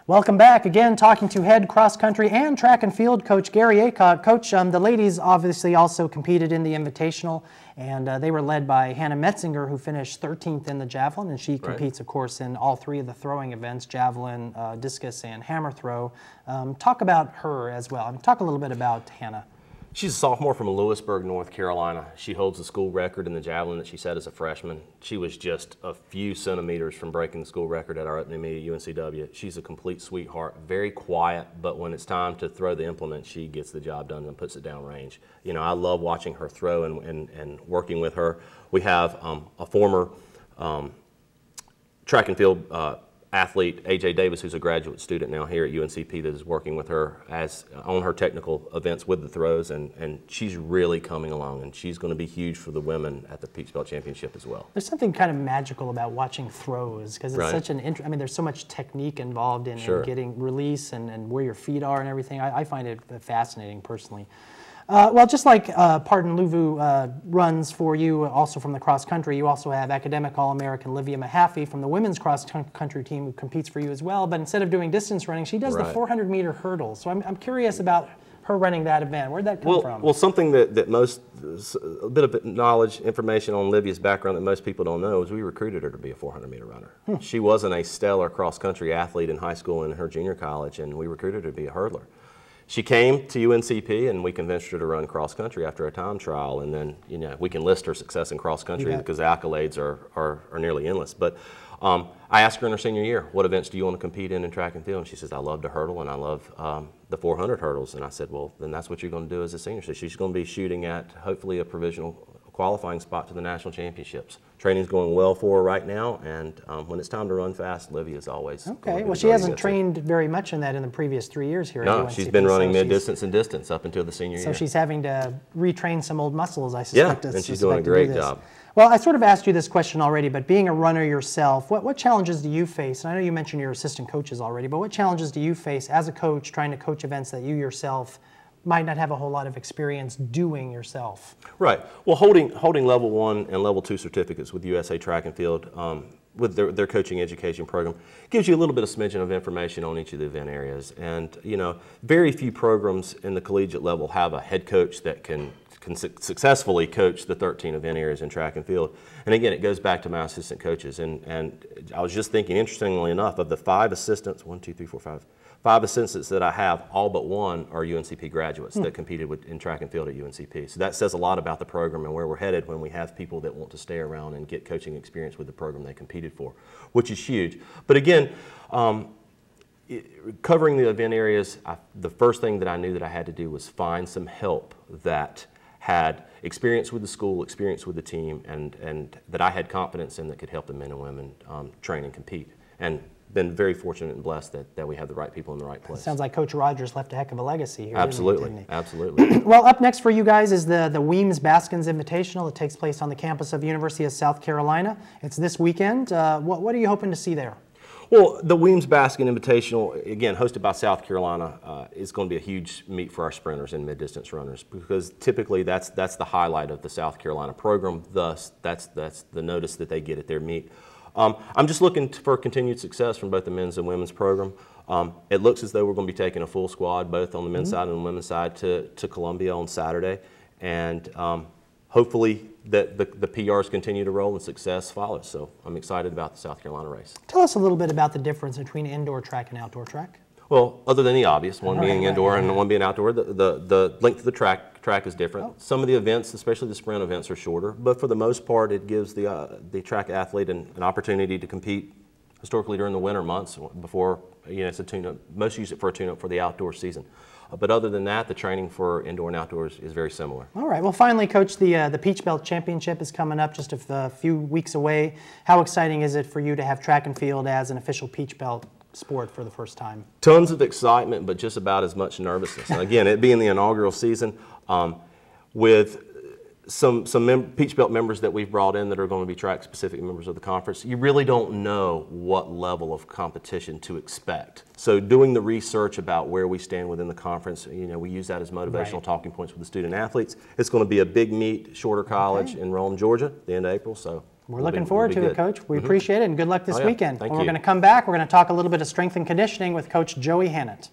Welcome back again, talking to head cross country and track and field coach Gary Aycock. Coach, the ladies obviously also competed in the Invitational, and they were led by Hannah Metzinger, who finished 13th in the javelin, and she competes, of course, in all three of the throwing events, javelin, discus, and hammer throw. Talk about her as well. Talk a little bit about Hannah. She's a sophomore from Lewisburg, North Carolina. She holds the school record in the javelin that she set as a freshman. She was just a few centimeters from breaking the school record at our opening meet at UNCW. She's a complete sweetheart, very quiet, but when it's time to throw the implement, she gets the job done and puts it down range. You know, I love watching her throw and working with her. We have a former track and field athlete, A.J. Davis, who's a graduate student now here at UNCP, that is working with her on her technical events with the throws, and she's really coming along, and she's going to be huge for the women at the Peach Belt Championship as well. There's something kind of magical about watching throws, because it's such an I mean, there's so much technique involved in getting release and where your feet are and everything. I find it fascinating personally. Well, just like Pardon Luvu runs for you, also from the cross country, you also have academic All-American Livia Mahaffey from the women's cross country team who competes for you as well. But instead of doing distance running, she does the 400-meter hurdle. So I'm curious about her running that event. Where'd that come from? Well, something that a bit of knowledge, information on Livia's background that most people don't know is we recruited her to be a 400-meter runner. She wasn't a stellar cross-country athlete in high school and her junior college, and we recruited her to be a hurdler. She came to UNCP, and we convinced her to run cross country after a time trial, and then we can list her success in cross country because the accolades are nearly endless. But I asked her in her senior year, what events do you want to compete in track and field? And she says, I love to hurdle and I love the 400 hurdles. And I said, well, then that's what you're going to do as a senior. So she's going to be shooting at hopefully a provisional qualifying spot to the national championships. Training's going well for her right now, and when it's time to run fast, Livia's always okay. Well, she hasn't trained very much in that in the previous 3 years here. No, she's been running mid-distance and distance up until the senior year. So she's having to retrain some old muscles, I suspect. Yeah, and she's doing a great job. Well, I sort of asked you this question already, but being a runner yourself, what challenges do you face? And I know you mentioned your assistant coaches already, but what challenges do you face as a coach trying to coach events that you yourself might not have a whole lot of experience doing yourself? Right. Well, holding level 1 and level 2 certificates with USA Track and Field with their coaching education program gives you a little bit of smidgen of information on each of the event areas. And very few programs in the collegiate level have a head coach that can successfully coach the 13 event areas in track and field. And again, it goes back to my assistant coaches. And I was just thinking, interestingly enough, of the 5 assistants, 5 assistants that I have, all but one are UNCP graduates that competed in track and field at UNCP. So that says a lot about the program and where we're headed when we have people that want to stay around and get coaching experience with the program they competed for, which is huge. But again, covering the event areas, the first thing that I knew that I had to do was find some help that had experience with the school, experience with the team, and that I had confidence in that could help the men and women train and compete. And been very fortunate and blessed that we have the right people in the right place. Sounds like Coach Rogers left a heck of a legacy here. Absolutely, absolutely. Well, up next for you guys is the Weems-Baskins Invitational that takes place on the campus of the University of South Carolina. It's this weekend. What are you hoping to see there? Well, the Weems-Baskin Invitational, again, hosted by South Carolina, is going to be a huge meet for our sprinters and mid-distance runners because typically that's the highlight of the South Carolina program. Thus, that's the notice that they get at their meet. I'm just looking for continued success from both the men's and women's program. It looks as though we're going to be taking a full squad, both on the men's side and the women's side, to Columbia on Saturday. And hopefully that the PRs continue to roll and success follows. So I'm excited about the South Carolina race. Tell us a little bit about the difference between indoor track and outdoor track. Well, other than the obvious, one being indoor and one being outdoor, the length of the track is different. Some of the events, especially the sprint events, are shorter, but for the most part, it gives the track athlete an opportunity to compete historically during the winter months before, it's a tune-up. Most use it for a tune-up for the outdoor season. But other than that, the training for indoor and outdoors is very similar. All right. Well, finally, Coach, the Peach Belt Championship is coming up just a few weeks away. How exciting is it for you to have track and field as an official Peach Belt sport for the first time? Tons of excitement, but just about as much nervousness. And again, it being the inaugural season, with some Peach Belt members that we've brought in that are going to be track-specific members of the conference, you really don't know what level of competition to expect. So doing the research about where we stand within the conference, we use that as motivational talking points with the student athletes. It's going to be a big meet, shorter college in Rome, Georgia, at the end of April, so We're looking forward to it, Coach. We appreciate it, and good luck this weekend. Thank When you. we're going to come back, we're going to talk a little bit of strength and conditioning with Coach Joey Hannett.